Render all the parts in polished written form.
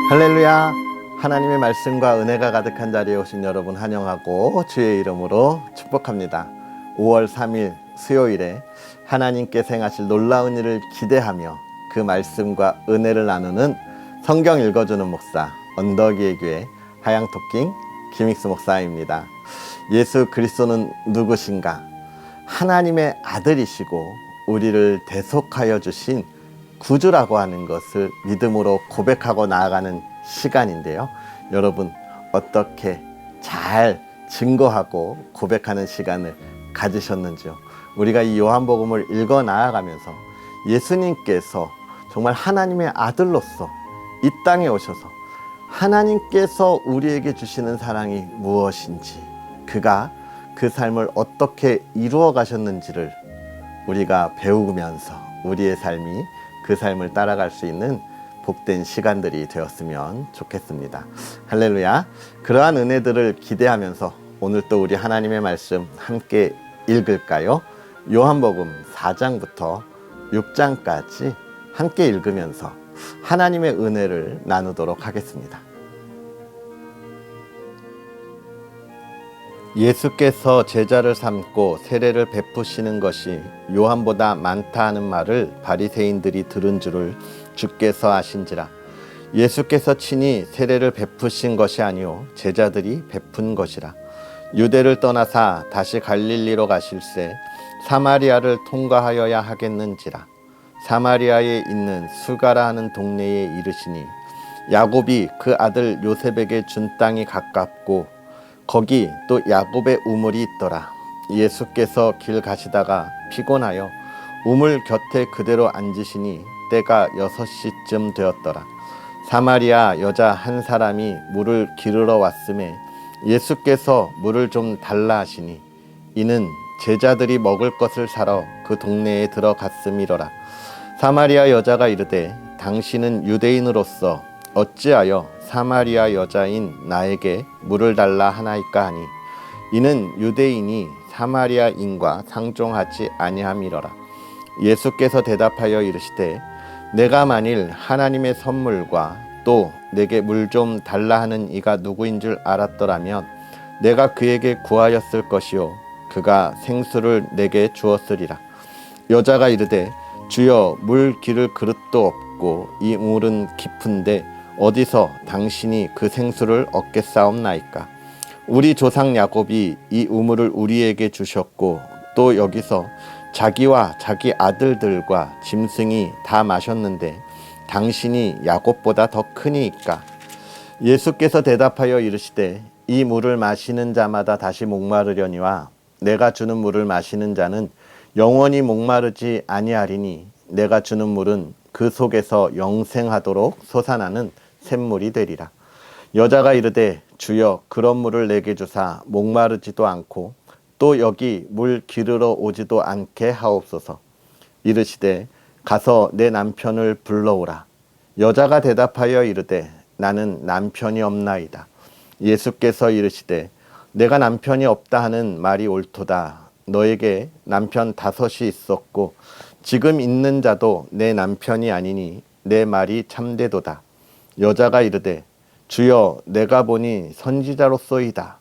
할렐루야. 하나님의 말씀과 은혜가 가득한 자리에 오신 여러분 환영하고 주의 이름으로 축복합니다. 5월 3일 수요일에 하나님께서 행하실 놀라운 일을 기대하며 그 말씀과 은혜를 나누는 성경 읽어주는 목사 언덕이의 교회 하양토킹 김익수 목사입니다. 예수 그리스도는 누구신가? 하나님의 아들이시고 우리를 대속하여 주신 구주라고 하는 것을 믿음으로 고백하고 나아가는 시간인데요. 여러분 어떻게 잘 증거하고 고백하는 시간을 가지셨는지요? 우리가 이 요한복음을 읽어 나아가면서 예수님께서 정말 하나님의 아들로서 이 땅에 오셔서 하나님께서 우리에게 주시는 사랑이 무엇인지, 그가 그 삶을 어떻게 이루어 가셨는지를 우리가 배우면서 우리의 삶이 그 삶을 따라갈 수 있는 복된 시간들이 되었으면 좋겠습니다. 할렐루야. 그러한 은혜들을 기대하면서 오늘 또 우리 하나님의 말씀 함께 읽을까요? 요한복음 4장부터 6장까지 함께 읽으면서 하나님의 은혜를 나누도록 하겠습니다. 예수께서 제자를 삼고 세례를 베푸시는 것이 요한보다 많다 하는 말을 바리새인들이 들은 줄을 주께서 아신지라. 예수께서 친히 세례를 베푸신 것이 아니요 제자들이 베푼 것이라. 유대를 떠나사 다시 갈릴리로 가실새 사마리아를 통과하여야 하겠는지라. 사마리아에 있는 수가라 하는 동네에 이르시니 야곱이 그 아들 요셉에게 준 땅이 가깝고 거기 또 야곱의 우물이 있더라. 예수께서 길 가시다가 피곤하여 우물 곁에 그대로 앉으시니 때가 6시쯤 되었더라. 사마리아 여자 한 사람이 물을 기르러 왔음에 예수께서 물을 좀 달라 하시니 이는 제자들이 먹을 것을 사러 그 동네에 들어갔음이로라. 사마리아 여자가 이르되 당신은 유대인으로서 어찌하여 사마리아 여자인 나에게 물을 달라 하나이까 하니 이는 유대인이 사마리아인과 상종하지 아니함이로라. 예수께서 대답하여 이르시되 내가 만일 하나님의 선물과 또 내게 물 좀 달라 하는 이가 누구인 줄 알았더라면 내가 그에게 구하였을 것이요 그가 생수를 내게 주었으리라. 여자가 이르되 주여 물 기를 그릇도 없고 이 물은 깊은데 어디서 당신이 그 생수를 얻겠사옵나이까? 우리 조상 야곱이 이 우물을 우리에게 주셨고 또 여기서 자기와 자기 아들들과 짐승이 다 마셨는데 당신이 야곱보다 더 크니이까? 예수께서 대답하여 이르시되 이 물을 마시는 자마다 다시 목마르려니와 내가 주는 물을 마시는 자는 영원히 목마르지 아니하리니 내가 주는 물은 그 속에서 영생하도록 솟아나는 샘물이 되리라. 여자가 이르되 주여 그런 물을 내게 주사 목마르지도 않고 또 여기 물 기르러 오지도 않게 하옵소서. 이르시되 가서 내 남편을 불러오라. 여자가 대답하여 이르되 나는 남편이 없나이다. 예수께서 이르시되 내가 남편이 없다 하는 말이 옳도다. 너에게 남편 5이 있었고 지금 있는 자도 내 남편이 아니니 내 말이 참되도다. 여자가 이르되 주여 내가 보니 선지자로소이다.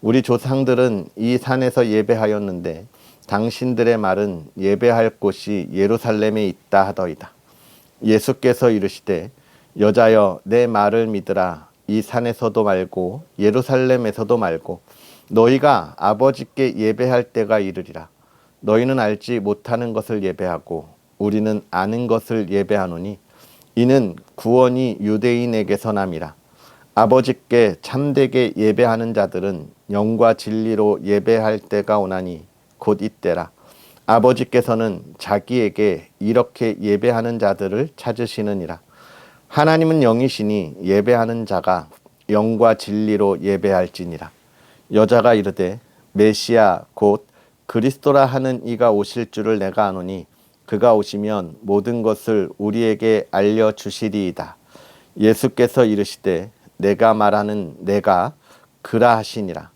우리 조상들은 이 산에서 예배하였는데 당신들의 말은 예배할 곳이 예루살렘에 있다 하더이다. 예수께서 이르시되 여자여 내 말을 믿으라. 이 산에서도 말고 예루살렘에서도 말고 너희가 아버지께 예배할 때가 이르리라. 너희는 알지 못하는 것을 예배하고 우리는 아는 것을 예배하노니 이는 구원이 유대인에게서 남이라. 아버지께 참되게 예배하는 자들은 영과 진리로 예배할 때가 오나니 곧 이때라. 아버지께서는 자기에게 이렇게 예배하는 자들을 찾으시느니라. 하나님은 영이시니 예배하는 자가 영과 진리로 예배할지니라. 여자가 이르되 메시아 곧 그리스도라 하는 이가 오실 줄을 내가 아노니 그가 오시면 모든 것을 우리에게 알려주시리이다. 예수께서 이르시되 내가 말하는 내가 그라 하시니라.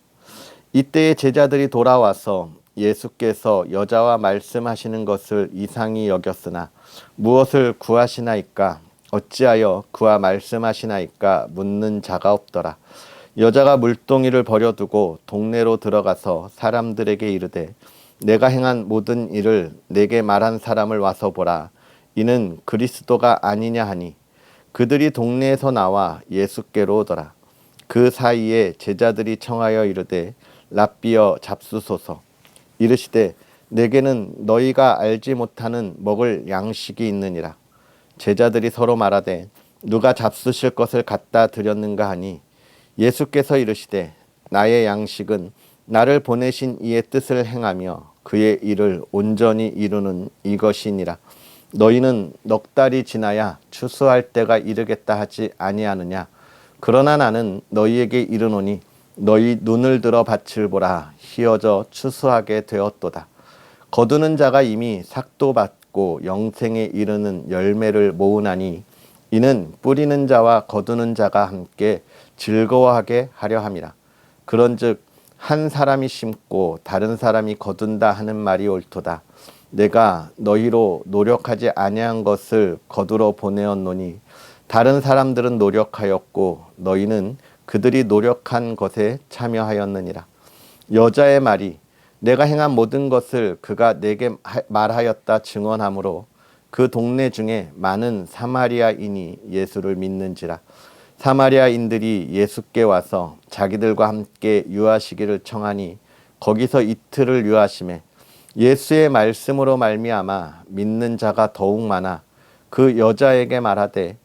이때에 제자들이 돌아와서 예수께서 여자와 말씀하시는 것을 이상히 여겼으나 무엇을 구하시나이까? 어찌하여 그와 말씀하시나이까 묻는 자가 없더라. 여자가 물동이를 버려두고 동네로 들어가서 사람들에게 이르되 내가 행한 모든 일을 내게 말한 사람을 와서 보라. 이는 그리스도가 아니냐 하니 그들이 동네에서 나와 예수께로 오더라. 그 사이에 제자들이 청하여 이르되 랍비여 잡수소서. 이르시되 내게는 너희가 알지 못하는 먹을 양식이 있느니라. 제자들이 서로 말하되 누가 잡수실 것을 갖다 드렸는가 하니 예수께서 이르시되 나의 양식은 나를 보내신 이의 뜻을 행하며 그의 일을 온전히 이루는 이것이니라. 너희는 넉 달이 지나야 추수할 때가 이르겠다 하지 아니하느냐. 그러나 나는 너희에게 이르노니 너희 눈을 들어 밭을 보라. 희어져 추수하게 되었도다. 거두는 자가 이미 삭도 받고 영생에 이르는 열매를 모으나니 이는 뿌리는 자와 거두는 자가 함께 즐거워하게 하려 함이라. 그런즉 한 사람이 심고 다른 사람이 거둔다 하는 말이 옳도다. 내가 너희로 노력하지 아니한 것을 거두러 보내었노니 다른 사람들은 노력하였고 너희는 그들이 노력한 것에 참여하였느니라. 여자의 말이 내가 행한 모든 것을 그가 내게 말하였다 증언하므로 그 동네 중에 많은 사마리아인이 예수를 믿는지라. 사마리아인들이 예수께 와서 자기들과 함께 유하시기를 청하니 거기서 이틀을 유하심에 예수의 말씀으로 말미암아 믿는 자가 더욱 많아 그 여자에게 말하되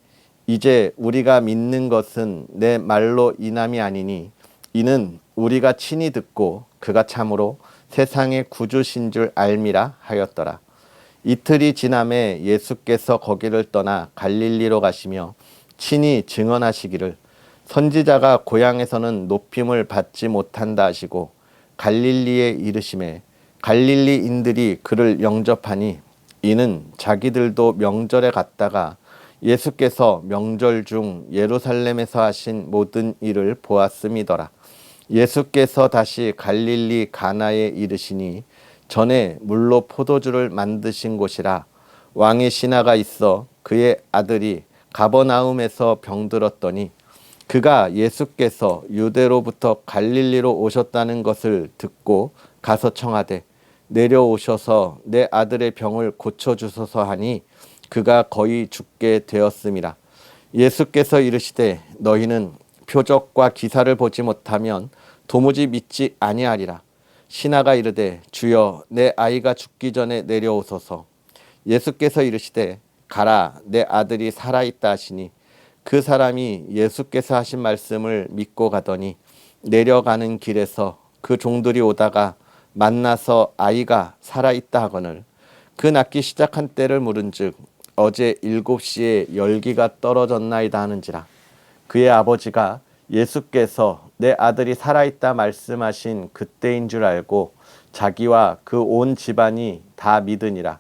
이제 우리가 믿는 것은 내 말로 인함이 아니니 이는 우리가 친히 듣고 그가 참으로 세상의 구주신 줄 알미라 하였더라. 이틀이 지남에 예수께서 거기를 떠나 갈릴리로 가시며 친히 증언하시기를 선지자가 고향에서는 높임을 받지 못한다 하시고 갈릴리에 이르심에 갈릴리인들이 그를 영접하니 이는 자기들도 명절에 갔다가 예수께서 명절 중 예루살렘에서 하신 모든 일을 보았음이더라. 예수께서 다시 갈릴리 가나에 이르시니 전에 물로 포도주를 만드신 곳이라. 왕의 신하가 있어 그의 아들이 가버나움에서 병들었더니 그가 예수께서 유대로부터 갈릴리로 오셨다는 것을 듣고 가서 청하되 내려오셔서 내 아들의 병을 고쳐주소서 하니 그가 거의 죽게 되었음이라. 예수께서 이르시되 너희는 표적과 기사를 보지 못하면 도무지 믿지 아니하리라. 신하가 이르되 주여 내 아이가 죽기 전에 내려오소서. 예수께서 이르시되 가라 내 아들이 살아있다 하시니 그 사람이 예수께서 하신 말씀을 믿고 가더니 내려가는 길에서 그 종들이 오다가 만나서 아이가 살아있다 하거늘 그 낫기 시작한 때를 물은즉 어제 7시에 열기가 떨어졌나이다 하는지라. 그의 아버지가 예수께서 내 아들이 살아있다 말씀하신 그때인 줄 알고 자기와 그 온 집안이 다 믿으니라.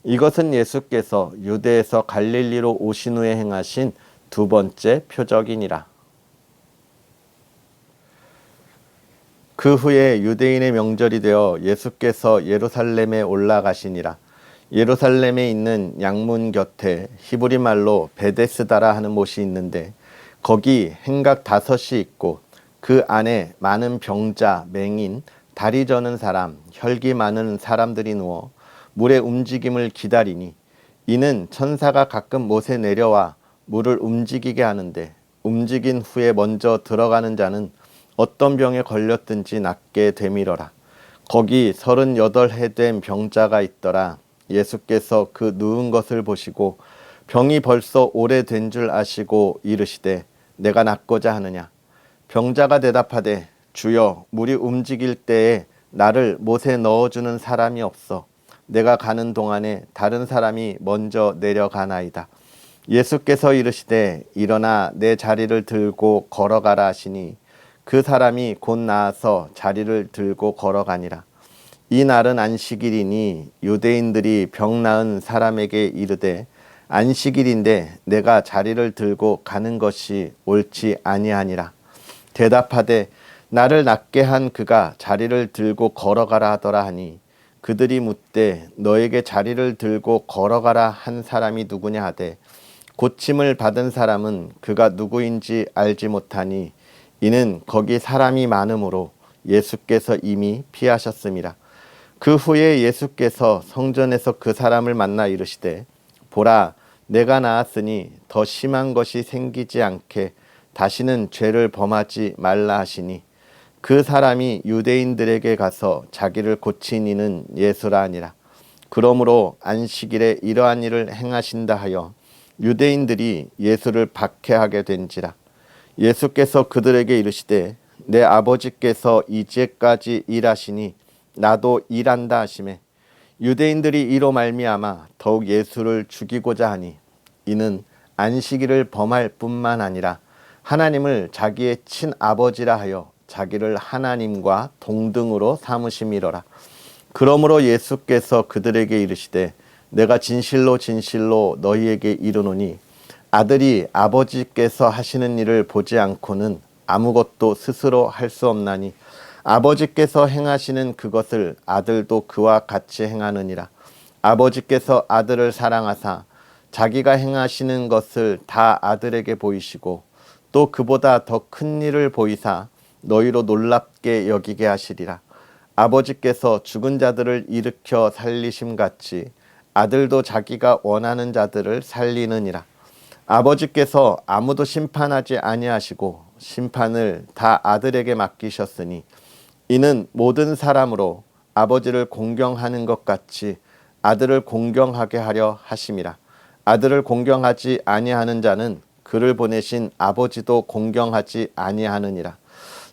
이것은 예수께서 유대에서 갈릴리로 오신 후에 행하신 두 번째 표적이니라. 그 후에 유대인의 명절이 되어 예수께서 예루살렘에 올라가시니라. 예루살렘에 있는 양문 곁에 히브리 말로 베데스다라 하는 못이 있는데 거기 행각 5이 있고 그 안에 많은 병자, 맹인, 다리 저는 사람, 혈기 많은 사람들이 누워 물의 움직임을 기다리니 이는 천사가 가끔 못에 내려와 물을 움직이게 하는데 움직인 후에 먼저 들어가는 자는 어떤 병에 걸렸든지 낫게 되밀어라. 거기 38해 된 병자가 있더라. 예수께서 그 누운 것을 보시고 병이 벌써 오래된 줄 아시고 이르시되 내가 낫고자 하느냐. 병자가 대답하되 주여 물이 움직일 때에 나를 못에 넣어주는 사람이 없어 내가 가는 동안에 다른 사람이 먼저 내려가나이다. 예수께서 이르시되 일어나 내 자리를 들고 걸어가라 하시니 그 사람이 곧 나아서 자리를 들고 걸어가니라. 이 날은 안식일이니 유대인들이 병 나은 사람에게 이르되 안식일인데 내가 자리를 들고 가는 것이 옳지 아니하니라. 대답하되 나를 낫게 한 그가 자리를 들고 걸어가라 하더라 하니 그들이 묻되 너에게 자리를 들고 걸어가라 한 사람이 누구냐 하되 고침을 받은 사람은 그가 누구인지 알지 못하니 이는 거기 사람이 많으므로 예수께서 이미 피하셨습니다. 그 후에 예수께서 성전에서 그 사람을 만나 이르시되 보라 내가 나았으니 더 심한 것이 생기지 않게 다시는 죄를 범하지 말라 하시니 그 사람이 유대인들에게 가서 자기를 고친 이는 예수라 하니라. 그러므로 안식일에 이러한 일을 행하신다 하여 유대인들이 예수를 박해하게 된지라. 예수께서 그들에게 이르시되 내 아버지께서 이제까지 일하시니 나도 일한다 하시매 유대인들이 이로 말미암아 더욱 예수를 죽이고자 하니 이는 안식일을 범할 뿐만 아니라 하나님을 자기의 친아버지라 하여 자기를 하나님과 동등으로 삼으심이로라. 그러므로 예수께서 그들에게 이르시되 내가 진실로 진실로 너희에게 이르노니 아들이 아버지께서 하시는 일을 보지 않고는 아무것도 스스로 할 수 없나니 아버지께서 행하시는 그것을 아들도 그와 같이 행하느니라. 아버지께서 아들을 사랑하사 자기가 행하시는 것을 다 아들에게 보이시고 또 그보다 더 큰 일을 보이사 너희로 놀랍게 여기게 하시리라. 아버지께서 죽은 자들을 일으켜 살리심같이 아들도 자기가 원하는 자들을 살리느니라. 아버지께서 아무도 심판하지 아니하시고 심판을 다 아들에게 맡기셨으니 이는 모든 사람으로 아버지를 공경하는 것 같이 아들을 공경하게 하려 하심이라. 아들을 공경하지 아니하는 자는 그를 보내신 아버지도 공경하지 아니하느니라.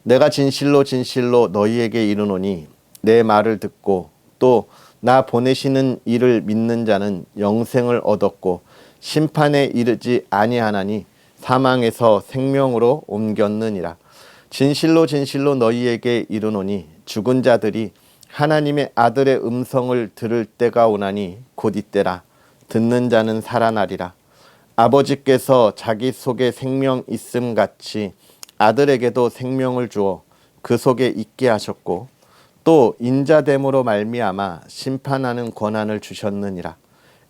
내가 진실로 진실로 너희에게 이르노니 내 말을 듣고 또 나 보내시는 이를 믿는 자는 영생을 얻었고 심판에 이르지 아니하나니 사망에서 생명으로 옮겼느니라. 진실로 진실로 너희에게 이르노니 죽은 자들이 하나님의 아들의 음성을 들을 때가 오나니 곧 이때라. 듣는 자는 살아나리라. 아버지께서 자기 속에 생명 있음 같이 아들에게도 생명을 주어 그 속에 있게 하셨고 또 인자됨으로 말미암아 심판하는 권한을 주셨느니라.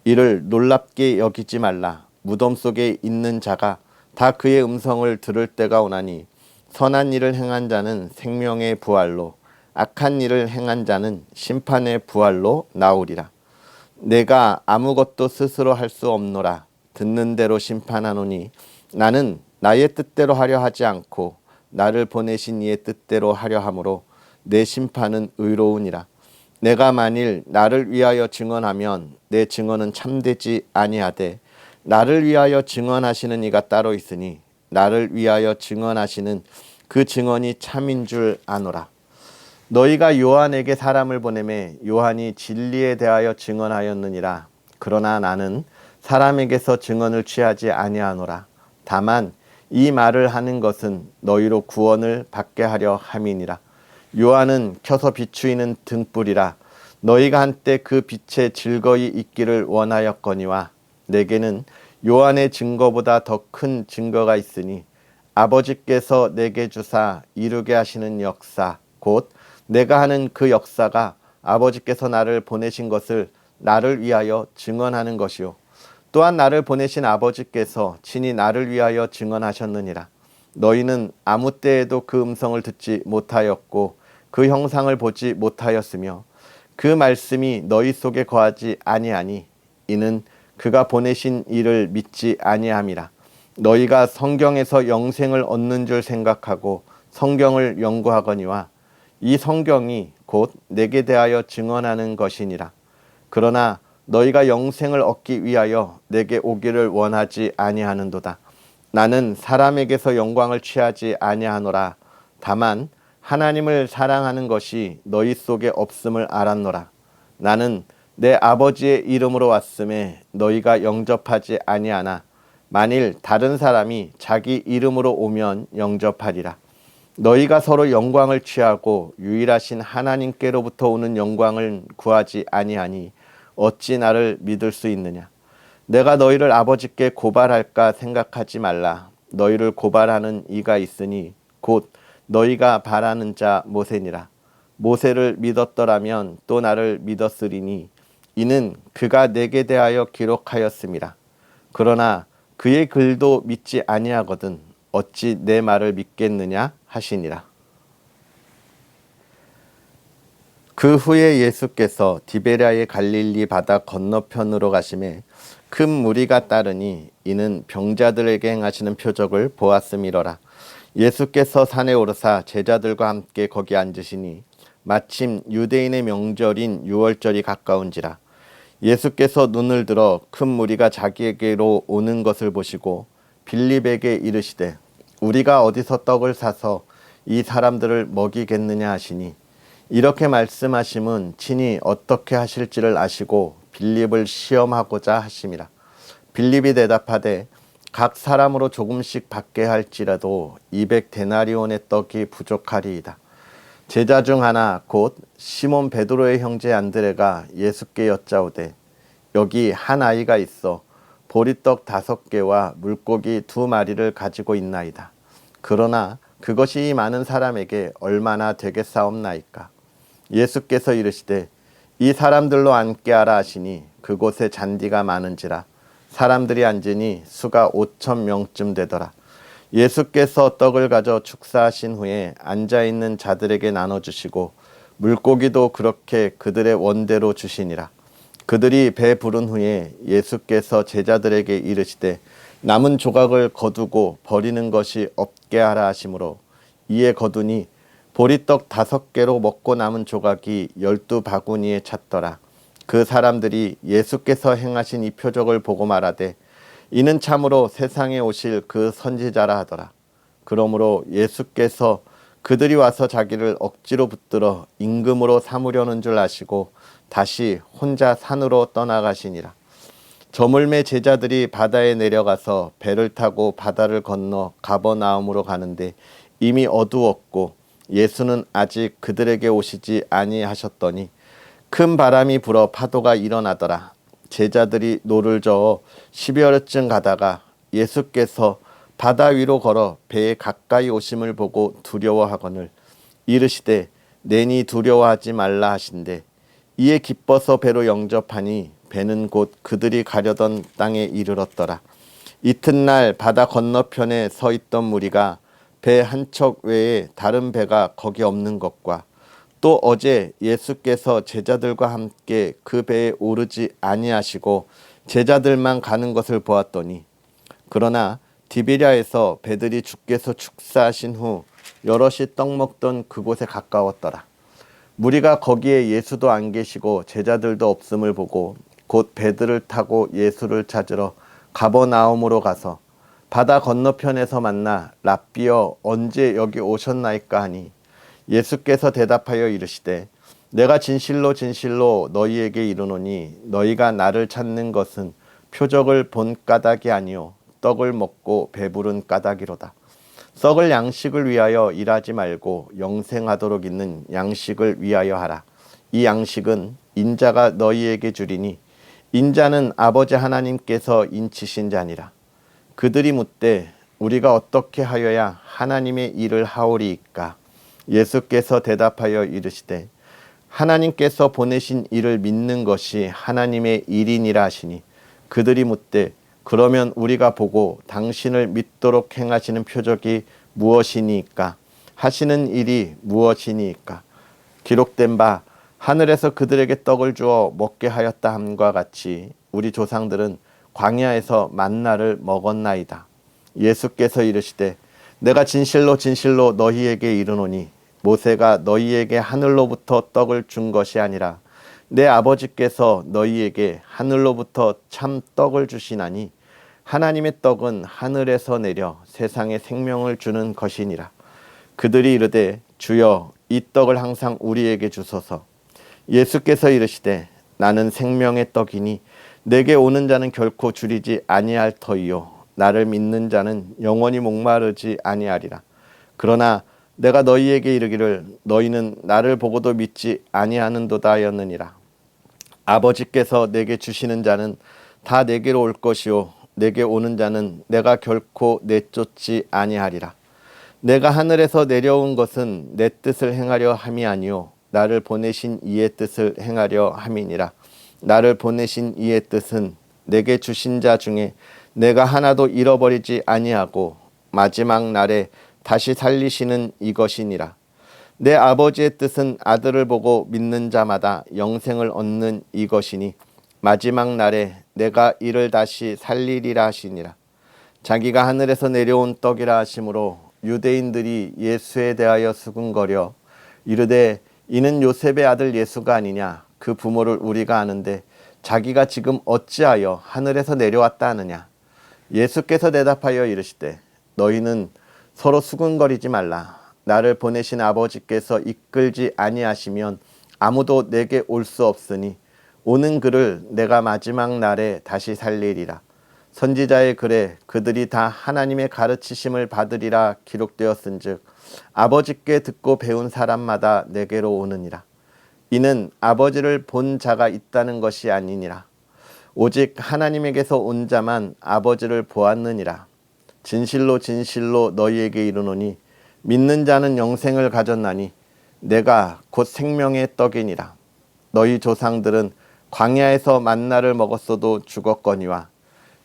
이를 놀랍게 여기지 말라. 무덤 속에 있는 자가 다 그의 음성을 들을 때가 오나니 선한 일을 행한 자는 생명의 부활로 악한 일을 행한 자는 심판의 부활로 나오리라. 내가 아무것도 스스로 할 수 없노라. 듣는 대로 심판하노니 나는 나의 뜻대로 하려 하지 않고 나를 보내신 이의 뜻대로 하려 함으로 내 심판은 의로우니라. 내가 만일 나를 위하여 증언하면 내 증언은 참되지 아니하되 나를 위하여 증언하시는 이가 따로 있으니 나를 위하여 증언하시는 그 증언이 참인 줄 아노라. 너희가 요한에게 사람을 보내매 요한이 진리에 대하여 증언하였느니라. 그러나 나는 사람에게서 증언을 취하지 아니하노라. 다만 이 말을 하는 것은 너희로 구원을 받게 하려 함이니라. 요한은 켜서 비추이는 등불이라. 너희가 한때 그 빛에 즐거이 있기를 원하였거니와 내게는 요한의 증거보다 더 큰 증거가 있으니 아버지께서 내게 주사 이루게 하시는 역사 곧 내가 하는 그 역사가 아버지께서 나를 보내신 것을 나를 위하여 증언하는 것이요 또한 나를 보내신 아버지께서 친히 나를 위하여 증언하셨느니라. 너희는 아무 때에도 그 음성을 듣지 못하였고 그 형상을 보지 못하였으며 그 말씀이 너희 속에 거하지 아니하니 이는 그가 보내신 이를 믿지 아니함이라. 너희가 성경에서 영생을 얻는 줄 생각하고 성경을 연구하거니와 이 성경이 곧 내게 대하여 증언하는 것이니라. 그러나 너희가 영생을 얻기 위하여 내게 오기를 원하지 아니하는도다. 나는 사람에게서 영광을 취하지 아니하노라. 다만 하나님을 사랑하는 것이 너희 속에 없음을 알았노라. 나는 내 아버지의 이름으로 왔음에 너희가 영접하지 아니하나 만일 다른 사람이 자기 이름으로 오면 영접하리라. 너희가 서로 영광을 취하고 유일하신 하나님께로부터 오는 영광을 구하지 아니하니 어찌 나를 믿을 수 있느냐. 내가 너희를 아버지께 고발할까 생각하지 말라. 너희를 고발하는 이가 있으니 곧 너희가 바라는 자 모세니라. 모세를 믿었더라면 또 나를 믿었으리니 이는 그가 내게 대하여 기록하였음이라. 그러나 그의 글도 믿지 아니하거든 어찌 내 말을 믿겠느냐 하시니라. 그 후에 예수께서 디베랴의 갈릴리 바다 건너편으로 가심에 큰 무리가 따르니 이는 병자들에게 행하시는 표적을 보았음이러라. 예수께서 산에 오르사 제자들과 함께 거기 앉으시니 마침 유대인의 명절인 유월절이 가까운지라. 예수께서 눈을 들어 큰 무리가 자기에게로 오는 것을 보시고 빌립에게 이르시되 우리가 어디서 떡을 사서 이 사람들을 먹이겠느냐 하시니 이렇게 말씀하심은 친히 어떻게 하실지를 아시고 빌립을 시험하고자 하심이라. 빌립이 대답하되 각 사람으로 조금씩 받게 할지라도 200데나리온의 떡이 부족하리이다. 제자 중 하나 곧 시몬 베드로의 형제 안드레가 예수께 여짜오되 여기 한 아이가 있어 보리떡 5개와 물고기 2마리를 가지고 있나이다. 그러나 그것이 이 많은 사람에게 얼마나 되겠사옵나이까. 예수께서 이르시되 이 사람들로 앉게 하라 하시니 그곳에 잔디가 많은지라 사람들이 앉으니 수가 5,000명쯤 되더라. 예수께서 떡을 가져 축사하신 후에 앉아있는 자들에게 나눠주시고 물고기도 그렇게 그들의 원대로 주시니라. 그들이 배 부른 후에 예수께서 제자들에게 이르시되 남은 조각을 거두고 버리는 것이 없게 하라 하시므로 이에 거두니 보리떡 5개로 먹고 남은 조각이 12바구니에 찼더라. 그 사람들이 예수께서 행하신 이 표적을 보고 말하되 이는 참으로 세상에 오실 그 선지자라 하더라. 그러므로 예수께서 그들이 와서 자기를 억지로 붙들어 임금으로 삼으려는 줄 아시고 다시 혼자 산으로 떠나가시니라. 저물매 제자들이 바다에 내려가서 배를 타고 바다를 건너 가버나움으로 가는데 이미 어두웠고 예수는 아직 그들에게 오시지 아니하셨더니 큰 바람이 불어 파도가 일어나더라. 제자들이 노를 저어 10여리쯤 가다가 예수께서 바다 위로 걸어 배에 가까이 오심을 보고 두려워하거늘 이르시되 내니 두려워하지 말라 하신대 이에 기뻐서 배로 영접하니 배는 곧 그들이 가려던 땅에 이르렀더라. 이튿날 바다 건너편에 서 있던 무리가 배 한 척 외에 다른 배가 거기 없는 것과 또 어제 예수께서 제자들과 함께 그 배에 오르지 아니하시고 제자들만 가는 것을 보았더니 그러나 디베랴에서 배들이 주께서 축사하신 후 여럿이 떡 먹던 그곳에 가까웠더라. 무리가 거기에 예수도 안 계시고 제자들도 없음을 보고 곧 배들을 타고 예수를 찾으러 가버나움으로 가서 바다 건너편에서 만나 랍비여 언제 여기 오셨나이까 하니 예수께서 대답하여 이르시되 내가 진실로 진실로 너희에게 이르노니 너희가 나를 찾는 것은 표적을 본 까닭이 아니요 떡을 먹고 배부른 까닭이로다. 썩을 양식을 위하여 일하지 말고 영생하도록 있는 양식을 위하여 하라. 이 양식은 인자가 너희에게 주리니 인자는 아버지 하나님께서 인치신 자니라. 그들이 묻되 우리가 어떻게 하여야 하나님의 일을 하오리이까. 예수께서 대답하여 이르시되 하나님께서 보내신 이를 믿는 것이 하나님의 일이니라 하시니 그들이 묻되 그러면 우리가 보고 당신을 믿도록 행하시는 표적이 무엇이니까 하시는 일이 무엇이니까. 기록된 바 하늘에서 그들에게 떡을 주어 먹게 하였다 함과 같이 우리 조상들은 광야에서 만나를 먹었나이다. 예수께서 이르시되 내가 진실로 진실로 너희에게 이르노니 모세가 너희에게 하늘로부터 떡을 준 것이 아니라 내 아버지께서 너희에게 하늘로부터 참 떡을 주시나니 하나님의 떡은 하늘에서 내려 세상에 생명을 주는 것이니라. 그들이 이르되 주여 이 떡을 항상 우리에게 주소서. 예수께서 이르시되 나는 생명의 떡이니 내게 오는 자는 결코 줄이지 아니할 터이요 나를 믿는 자는 영원히 목마르지 아니하리라. 그러나 내가 너희에게 이르기를 너희는 나를 보고도 믿지 아니하는도다 하였느니라. 아버지께서 내게 주시는 자는 다 내게로 올 것이요 내게 오는 자는 내가 결코 내쫓지 아니하리라. 내가 하늘에서 내려온 것은 내 뜻을 행하려 함이 아니요 나를 보내신 이의 뜻을 행하려 함이니라. 나를 보내신 이의 뜻은 내게 주신 자 중에 내가 하나도 잃어버리지 아니하고 마지막 날에 다시 살리시는 이것이니라. 내 아버지의 뜻은 아들을 보고 믿는 자마다 영생을 얻는 이것이니 마지막 날에 내가 이를 다시 살리리라 하시니라. 자기가 하늘에서 내려온 떡이라 하심으로 유대인들이 예수에 대하여 수군거려 이르되 이는 요셉의 아들 예수가 아니냐. 그 부모를 우리가 아는데 자기가 지금 어찌하여 하늘에서 내려왔다 하느냐. 예수께서 대답하여 이르시되 너희는 서로 수군거리지 말라. 나를 보내신 아버지께서 이끌지 아니하시면 아무도 내게 올 수 없으니 오는 그를 내가 마지막 날에 다시 살리리라. 선지자의 글에 그들이 다 하나님의 가르치심을 받으리라 기록되었은즉 아버지께 듣고 배운 사람마다 내게로 오느니라. 이는 아버지를 본 자가 있다는 것이 아니니라. 오직 하나님에게서 온 자만 아버지를 보았느니라. 진실로 진실로 너희에게 이르노니 믿는 자는 영생을 가졌나니 내가 곧 생명의 떡이니라. 너희 조상들은 광야에서 만나를 먹었어도 죽었거니와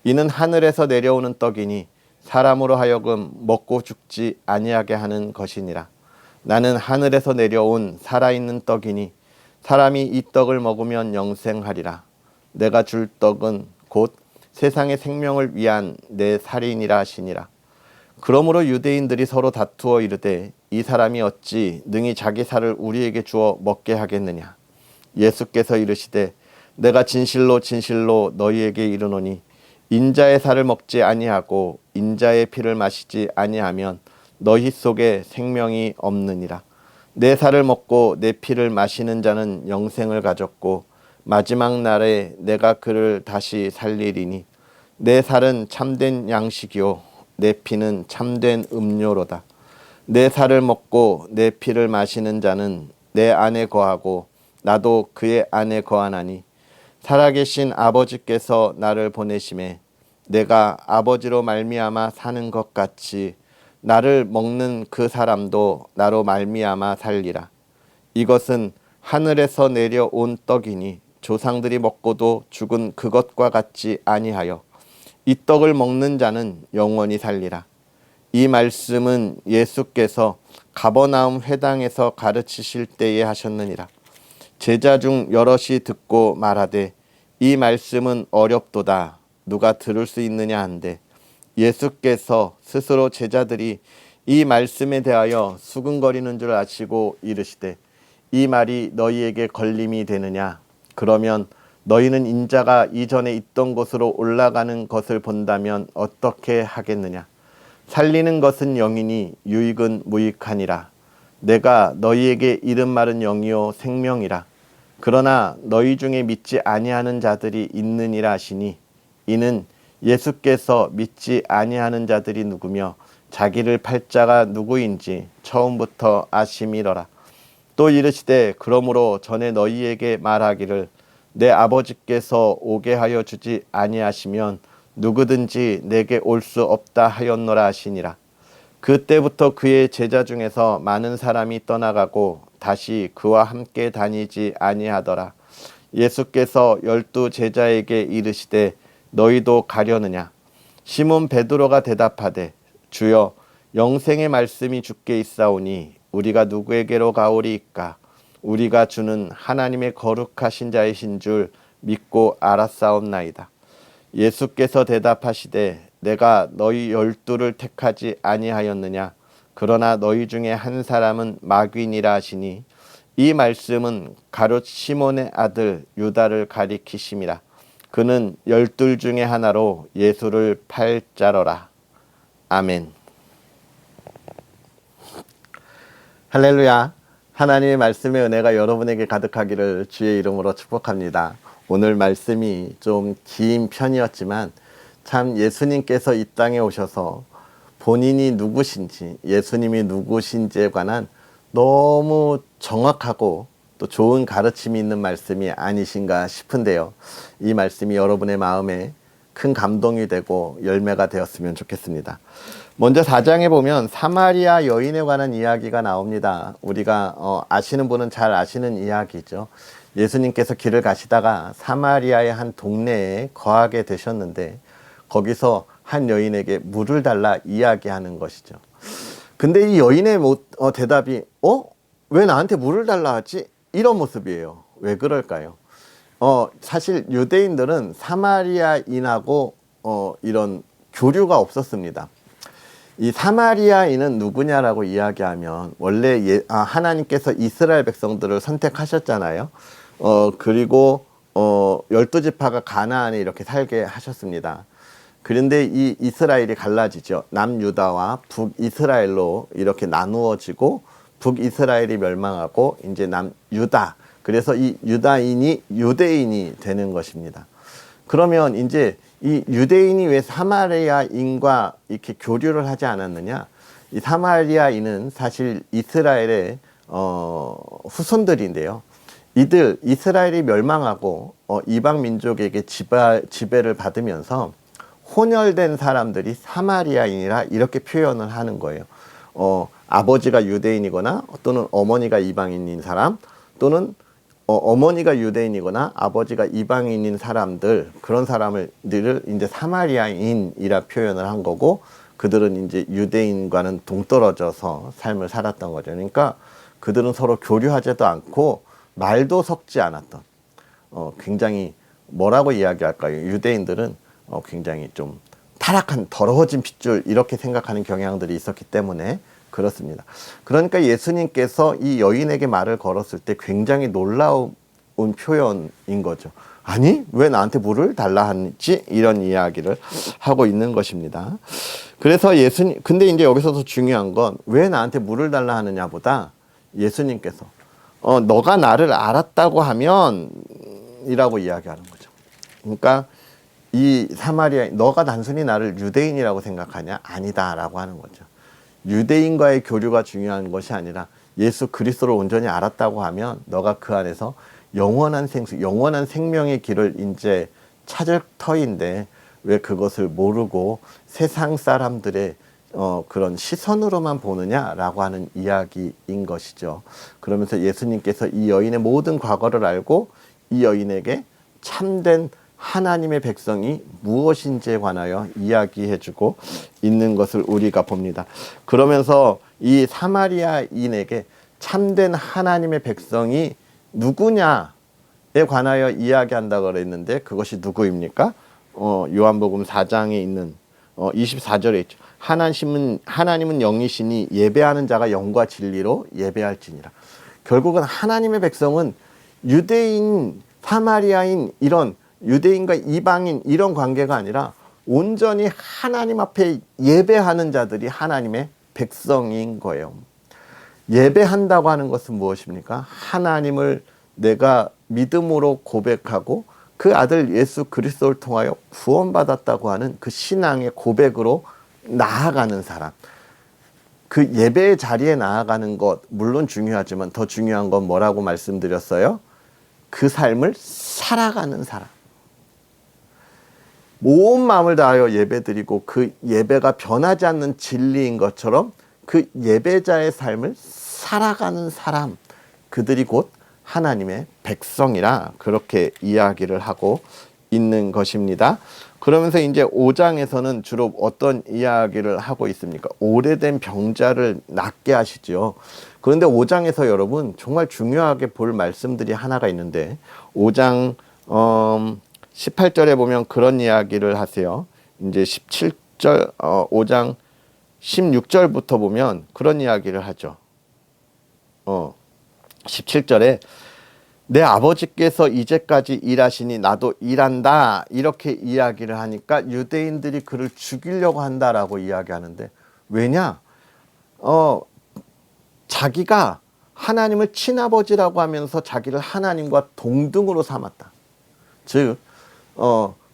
이는 하늘에서 내려오는 떡이니 사람으로 하여금 먹고 죽지 아니하게 하는 것이니라. 나는 하늘에서 내려온 살아있는 떡이니 사람이 이 떡을 먹으면 영생하리라. 내가 줄 떡은 곧 세상의 생명을 위한 내 살이니라 하시니라. 그러므로 유대인들이 서로 다투어 이르되 이 사람이 어찌 능히 자기 살을 우리에게 주어 먹게 하겠느냐. 예수께서 이르시되 내가 진실로 진실로 너희에게 이르노니 인자의 살을 먹지 아니하고 인자의 피를 마시지 아니하면 너희 속에 생명이 없느니라. 내 살을 먹고 내 피를 마시는 자는 영생을 가졌고 마지막 날에 내가 그를 다시 살리리니 내 살은 참된 양식이요 내 피는 참된 음료로다. 내 살을 먹고 내 피를 마시는 자는 내 안에 거하고 나도 그의 안에 거하나니 살아계신 아버지께서 나를 보내심에 내가 아버지로 말미암아 사는 것 같이 나를 먹는 그 사람도 나로 말미암아 살리라. 이것은 하늘에서 내려온 떡이니 조상들이 먹고도 죽은 그것과 같지 아니하여 이 떡을 먹는 자는 영원히 살리라. 이 말씀은 예수께서 가버나움 회당에서 가르치실 때에 하셨느니라. 제자 중 여럿이 듣고 말하되 이 말씀은 어렵도다. 누가 들을 수 있느냐 한데 예수께서 스스로 제자들이 이 말씀에 대하여 수근거리는 줄 아시고 이르시되 이 말이 너희에게 걸림이 되느냐. 그러면 너희는 인자가 이전에 있던 곳으로 올라가는 것을 본다면 어떻게 하겠느냐. 살리는 것은 영이니 유익은 무익하니라. 내가 너희에게 이른 말은 영이요 생명이라. 그러나 너희 중에 믿지 아니하는 자들이 있느니라 하시니 이는 예수께서 믿지 아니하는 자들이 누구며 자기를 팔 자가 누구인지 처음부터 아심이러라. 또 이르시되 그러므로 전에 너희에게 말하기를 내 아버지께서 오게 하여 주지 아니하시면 누구든지 내게 올 수 없다 하였노라 하시니라. 그때부터 그의 제자 중에서 많은 사람이 떠나가고 다시 그와 함께 다니지 아니하더라. 예수께서 12 제자에게 이르시되 너희도 가려느냐. 시몬 베드로가 대답하되 주여 영생의 말씀이 주께 있사오니 우리가 누구에게로 가오리이까. 우리가 주는 하나님의 거룩하신 자이신 줄 믿고 알았사옵나이다. 예수께서 대답하시되 내가 너희 12를 택하지 아니하였느냐. 그러나 너희 중에 한 사람은 마귀니라 하시니 이 말씀은 가룟 시몬의 아들 유다를 가리키심이라. 그는 12 중에 하나로 예수를 팔 자러라. 아멘. 할렐루야. 하나님의 말씀의 은혜가 여러분에게 가득하기를 주의 이름으로 축복합니다. 오늘 말씀이 좀 긴 편이었지만 참 예수님께서 이 땅에 오셔서 본인이 누구신지, 예수님이 누구신지에 관한 너무 정확하고 또 좋은 가르침이 있는 말씀이 아니신가 싶은데요. 이 말씀이 여러분의 마음에 큰 감동이 되고 열매가 되었으면 좋겠습니다. 먼저 4장에 보면 사마리아 여인에 관한 이야기가 나옵니다. 우리가 아시는 분은 잘 아시는 이야기죠. 예수님께서 길을 가시다가 사마리아의 한 동네에 거하게 되셨는데 거기서 한 여인에게 물을 달라 이야기하는 것이죠. 근데 이 여인의 대답이 왜 나한테 물을 달라 하지? 이런 모습이에요. 왜 그럴까요? 사실 유대인들은 사마리아인하고 이런 교류가 없었습니다. 이 사마리아인은 누구냐라고 이야기하면 원래 하나님께서 이스라엘 백성들을 선택하셨잖아요. 그리고 12지파가 가나안에 이렇게 살게 하셨습니다. 그런데 이 이스라엘이 갈라지죠. 남유다와 북이스라엘로 이렇게 나누어지고 북이스라엘이 멸망하고 이제 남유다. 그래서 이 유다인이 유대인이 되는 것입니다. 그러면 이제 이 유대인이 왜 사마리아인과 이렇게 교류를 하지 않았느냐? 이 사마리아인은 사실 이스라엘의 후손들인데요. 이들 이스라엘이 멸망하고 이방 민족에게 지배를 받으면서 혼혈된 사람들이 사마리아인이라 이렇게 표현을 하는 거예요. 아버지가 유대인이거나 또는 어머니가 이방인인 사람, 또는 어머니가 유대인이거나 아버지가 이방인인 사람들, 그런 사람들을 이제 사마리아인이라 표현을 한 거고, 그들은 이제 유대인과는 동떨어져서 삶을 살았던 거죠. 그러니까 그들은 서로 교류하지도 않고 말도 섞지 않았던, 굉장히 뭐라고 이야기할까요? 유대인들은 굉장히 좀 타락한 더러워진 핏줄 이렇게 생각하는 경향들이 있었기 때문에 그렇습니다. 그러니까 예수님께서 이 여인에게 말을 걸었을 때 굉장히 놀라운 표현인 거죠. 아니, 왜 나한테 물을 달라 하는지 이런 이야기를 하고 있는 것입니다. 그래서 근데 이제 여기서도 중요한 건 왜 나한테 물을 달라 하느냐 보다 예수님께서 너가 나를 알았다고 하면 이라고 이야기하는 거죠. 그러니까 이 사마리아인, 너가 단순히 나를 유대인이라고 생각하냐? 아니다 라고 하는 거죠. 유대인과의 교류가 중요한 것이 아니라 예수 그리스도를 온전히 알았다고 하면 너가 그 안에서 영원한 생명의 길을 이제 찾을 터인데 왜 그것을 모르고 세상 사람들의 그런 시선으로만 보느냐라고 하는 이야기인 것이죠. 그러면서 예수님께서 이 여인의 모든 과거를 알고 이 여인에게 참된 하나님의 백성이 무엇인지에 관하여 이야기해주고 있는 것을 우리가 봅니다. 그러면서 이 사마리아인에게 참된 하나님의 백성이 누구냐에 관하여 이야기한다고 그랬는데 그것이 누구입니까? 요한복음 4장에 있는 24절에 있죠. 하나님은 영이시니 예배하는 자가 영과 진리로 예배할지니라. 결국은 하나님의 백성은 유대인, 사마리아인, 이런 유대인과 이방인 이런 관계가 아니라 온전히 하나님 앞에 예배하는 자들이 하나님의 백성인 거예요. 예배한다고 하는 것은 무엇입니까? 하나님을 내가 믿음으로 고백하고 그 아들 예수 그리스도를 통하여 구원받았다고 하는 그 신앙의 고백으로 나아가는 사람. 그 예배의 자리에 나아가는 것 물론 중요하지만 더 중요한 건 뭐라고 말씀드렸어요? 그 삶을 살아가는 사람. 온 마음을 다하여 예배드리고 그 예배가 변하지 않는 진리인 것처럼 그 예배자의 삶을 살아가는 사람, 그들이 곧 하나님의 백성이라 그렇게 이야기를 하고 있는 것입니다. 그러면서 이제 5장에서는 주로 어떤 이야기를 하고 있습니까? 오래된 병자를 낫게 하시죠. 그런데 5장에서 여러분 정말 중요하게 볼 말씀들이 하나가 있는데 5장 18절에 보면 그런 이야기를 하세요. 이제 17절 5장 16절부터 보면 그런 이야기를 하죠. 17절에 내 아버지께서 이제까지 일하시니 나도 일한다 이렇게 이야기를 하니까 유대인들이 그를 죽이려고 한다라고 이야기하는데 왜냐? 자기가 하나님을 친아버지라고 하면서 자기를 하나님과 동등으로 삼았다. 즉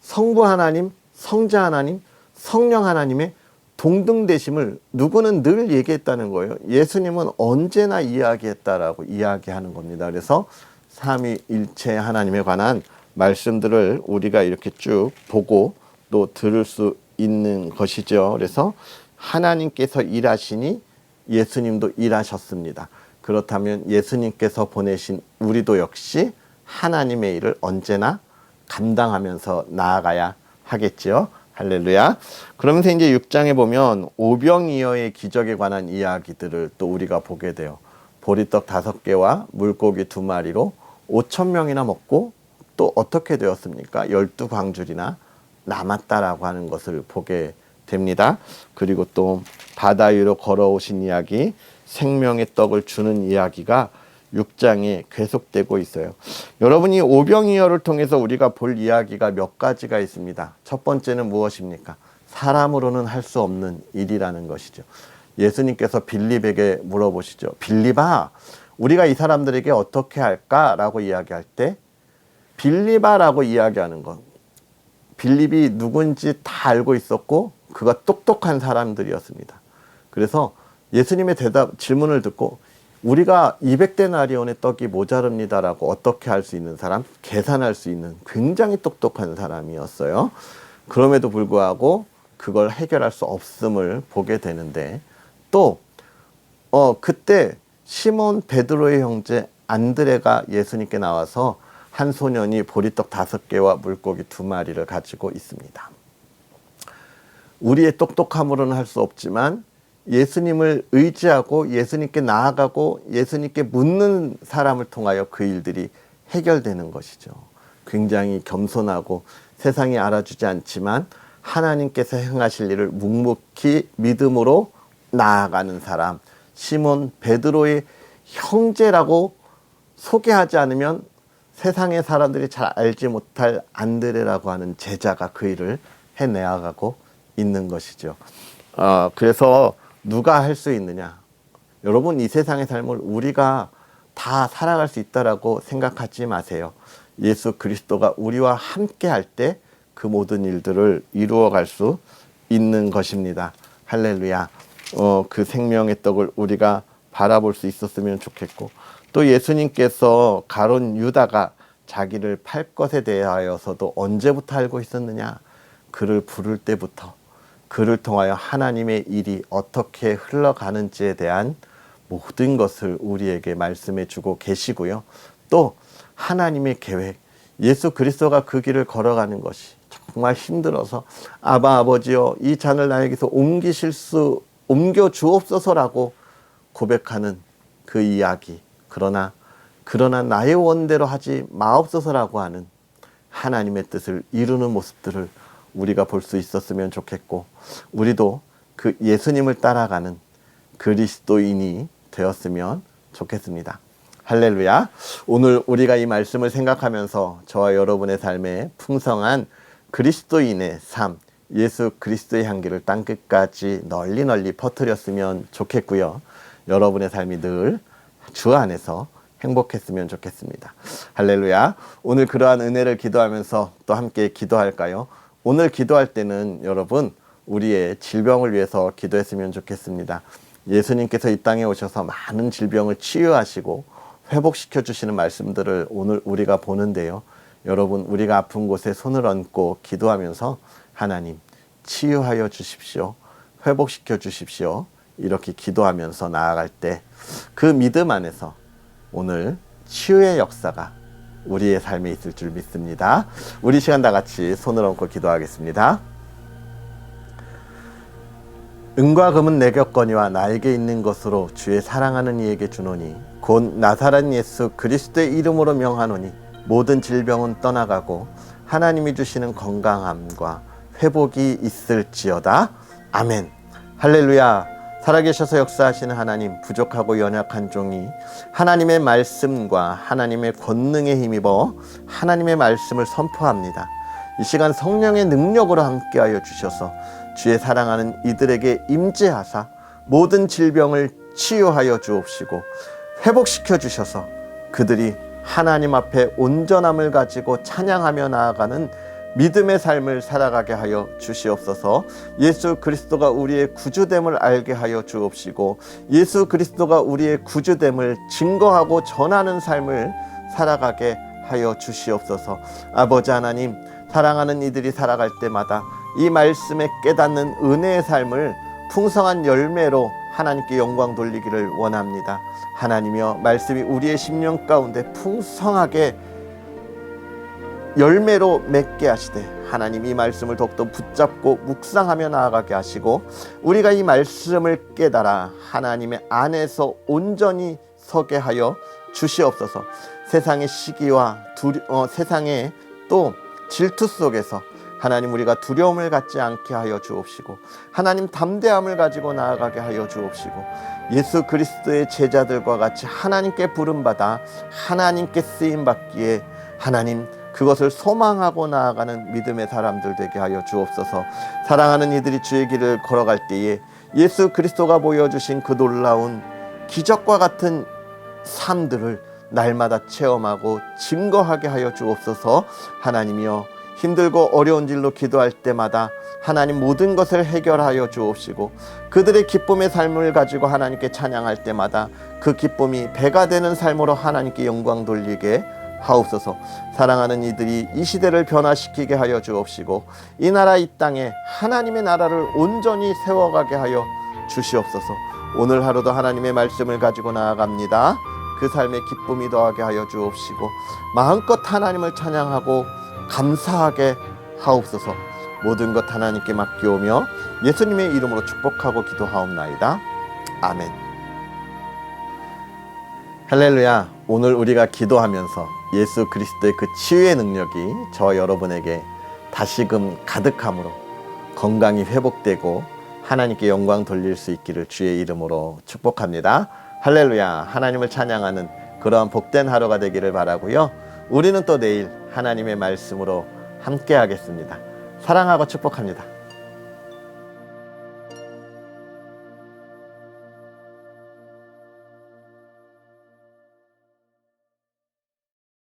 성부 하나님, 성자 하나님, 성령 하나님의 동등되심을 누구는 늘 얘기했다는 거예요. 예수님은 언제나 이야기했다라고 이야기하는 겁니다. 그래서 삼위일체 하나님에 관한 말씀들을 우리가 이렇게 쭉 보고 또 들을 수 있는 것이죠. 그래서 하나님께서 일하시니 예수님도 일하셨습니다. 그렇다면 예수님께서 보내신 우리도 역시 하나님의 일을 언제나 감당하면서 나아가야 하겠지요. 할렐루야. 그러면서 이제 6장에 보면 오병이어의 기적에 관한 이야기들을 또 우리가 보게 돼요. 보리떡 5개와 물고기 2마리로 5,000명이나 먹고 또 어떻게 되었습니까? 12광줄이나 남았다라고 하는 것을 보게 됩니다. 그리고 또 바다 위로 걸어오신 이야기, 생명의 떡을 주는 이야기가 6장에 계속되고 있어요. 여러분이 오병이어를 통해서 우리가 볼 이야기가 몇 가지가 있습니다. 첫 번째는 무엇입니까? 사람으로는 할 수 없는 일이라는 것이죠. 예수님께서 빌립에게 물어보시죠. 빌립아, 우리가 이 사람들에게 어떻게 할까라고 이야기할 때 빌립아라고 이야기하는 것, 빌립이 누군지 다 알고 있었고 그가 똑똑한 사람들이었습니다. 그래서 예수님의 질문을 듣고 우리가 200데나리온의 떡이 모자릅니다라고 어떻게 할 수 있는 사람, 계산할 수 있는 굉장히 똑똑한 사람이었어요. 그럼에도 불구하고 그걸 해결할 수 없음을 보게 되는데 또 그때 시몬 베드로의 형제 안드레가 예수님께 나와서 한 소년이 보리떡 5개와 물고기 2마리를 가지고 있습니다. 우리의 똑똑함으로는 할 수 없지만 예수님을 의지하고 예수님께 나아가고 예수님께 묻는 사람을 통하여 그 일들이 해결되는 것이죠. 굉장히 겸손하고 세상이 알아주지 않지만 하나님께서 행하실 일을 묵묵히 믿음으로 나아가는 사람, 시몬 베드로의 형제라고 소개하지 않으면 세상의 사람들이 잘 알지 못할 안드레라고 하는 제자가 그 일을 해내어가고 있는 것이죠. 그래서 누가 할 수 있느냐? 여러분, 이 세상의 삶을 우리가 다 살아갈 수 있다라고 생각하지 마세요. 예수 그리스도가 우리와 함께 할 때 그 모든 일들을 이루어갈 수 있는 것입니다. 할렐루야. 그 생명의 떡을 우리가 바라볼 수 있었으면 좋겠고, 또 예수님께서 가론 유다가 자기를 팔 것에 대하여서도 언제부터 알고 있었느냐? 그를 부를 때부터, 그를 통하여 하나님의 일이 어떻게 흘러가는지에 대한 모든 것을 우리에게 말씀해 주고 계시고요. 또 하나님의 계획, 예수 그리스도가 그 길을 걸어가는 것이 정말 힘들어서 아바 아버지여 이 잔을 나에게서 옮겨 주옵소서라고 고백하는 그 이야기, 그러나 나의 원대로 하지 마옵소서라고 하는 하나님의 뜻을 이루는 모습들을 우리가 볼 수 있었으면 좋겠고, 우리도 그 예수님을 따라가는 그리스도인이 되었으면 좋겠습니다. 할렐루야. 오늘 우리가 이 말씀을 생각하면서 저와 여러분의 삶에 풍성한 그리스도인의 삶, 예수 그리스도의 향기를 땅끝까지 널리 퍼뜨렸으면 좋겠고요. 여러분의 삶이 늘 주 안에서 행복했으면 좋겠습니다. 할렐루야. 오늘 그러한 은혜를 기도하면서 또 함께 기도할까요? 오늘 기도할 때는 여러분 우리의 질병을 위해서 기도했으면 좋겠습니다. 예수님께서 이 땅에 오셔서 많은 질병을 치유하시고 회복시켜 주시는 말씀들을 오늘 우리가 보는데요. 여러분, 우리가 아픈 곳에 손을 얹고 기도하면서 하나님 치유하여 주십시오. 회복시켜 주십시오. 이렇게 기도하면서 나아갈 때 그 믿음 안에서 오늘 치유의 역사가 우리의 삶에 있을 줄 믿습니다. 우리 시간 다 같이 손을 얹고 기도하겠습니다. 은과 금은 내 격거니와 나에게 있는 것으로 주의 사랑하는 이에게 주노니 곧 나사렛 예수 그리스도의 이름으로 명하노니 모든 질병은 떠나가고 하나님이 주시는 건강함과 회복이 있을지어다. 아멘. 할렐루야. 살아계셔서 역사하시는 하나님, 부족하고 연약한 종이 하나님의 말씀과 하나님의 권능에 힘입어 하나님의 말씀을 선포합니다. 이 시간 성령의 능력으로 함께하여 주셔서 주의 사랑하는 이들에게 임재하사 모든 질병을 치유하여 주옵시고 회복시켜 주셔서 그들이 하나님 앞에 온전함을 가지고 찬양하며 나아가는 믿음의 삶을 살아가게 하여 주시옵소서. 예수 그리스도가 우리의 구주됨을 알게 하여 주옵시고 예수 그리스도가 우리의 구주됨을 증거하고 전하는 삶을 살아가게 하여 주시옵소서. 아버지 하나님, 사랑하는 이들이 살아갈 때마다 이 말씀에 깨닫는 은혜의 삶을 풍성한 열매로 하나님께 영광 돌리기를 원합니다. 하나님이여, 말씀이 우리의 심령 가운데 풍성하게 열매로 맺게 하시되 하나님 이 말씀을 더욱더 붙잡고 묵상하며 나아가게 하시고 우리가 이 말씀을 깨달아 하나님의 안에서 온전히 서게 하여 주시옵소서. 세상의 시기와 세상의 또 질투 속에서 하나님 우리가 두려움을 갖지 않게 하여 주옵시고 하나님 담대함을 가지고 나아가게 하여 주옵시고 예수 그리스도의 제자들과 같이 하나님께 부름받아 하나님께 쓰임받기에 하나님 그것을 소망하고 나아가는 믿음의 사람들 되게 하여 주옵소서. 사랑하는 이들이 주의 길을 걸어갈 때에 예수 그리스도가 보여주신 그 놀라운 기적과 같은 삶들을 날마다 체험하고 증거하게 하여 주옵소서. 하나님이여 힘들고 어려운 일로 기도할 때마다 하나님 모든 것을 해결하여 주옵시고 그들의 기쁨의 삶을 가지고 하나님께 찬양할 때마다 그 기쁨이 배가 되는 삶으로 하나님께 영광 돌리게 하옵소서. 사랑하는 이들이 이 시대를 변화시키게 하여 주옵시고 이 나라 이 땅에 하나님의 나라를 온전히 세워가게 하여 주시옵소서. 오늘 하루도 하나님의 말씀을 가지고 나아갑니다. 그 삶에 기쁨이 더하게 하여 주옵시고 마음껏 하나님을 찬양하고 감사하게 하옵소서. 모든 것 하나님께 맡기오며 예수님의 이름으로 축복하고 기도하옵나이다. 아멘. 할렐루야. 오늘 우리가 기도하면서 예수 그리스도의 그 치유의 능력이 저와 여러분에게 다시금 가득함으로 건강이 회복되고 하나님께 영광 돌릴 수 있기를 주의 이름으로 축복합니다. 할렐루야. 하나님을 찬양하는 그러한 복된 하루가 되기를 바라고요. 우리는 또 내일 하나님의 말씀으로 함께 하겠습니다. 사랑하고 축복합니다.